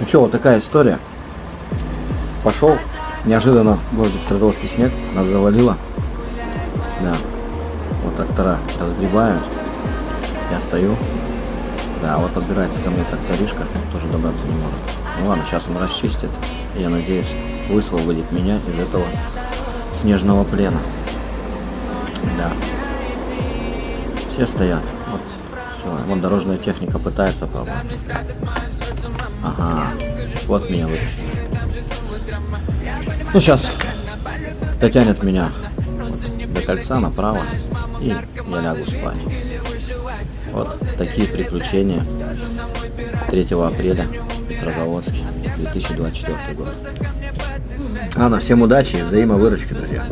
что, вот такая история. Пошел, неожиданно в городе Петрозаводский снег, нас завалило. Да, вот трактора разгребают. Я стою. Да, вот подбирается ко мне тракторишка, тоже добраться не может. Ну ладно, сейчас он расчистит. И я надеюсь, высвободит меня из этого снежного плена. Да. Все стоят. Вот, все. Вон дорожная техника пытается пробоваться. Ага. Вот меня вытащили. Ну сейчас дотянет меня вот до кольца направо, и я лягу спать. Вот такие приключения 3 апреля, Петрозаводске, 2024 год. Ладно, всем удачи и взаимовыручки, друзья.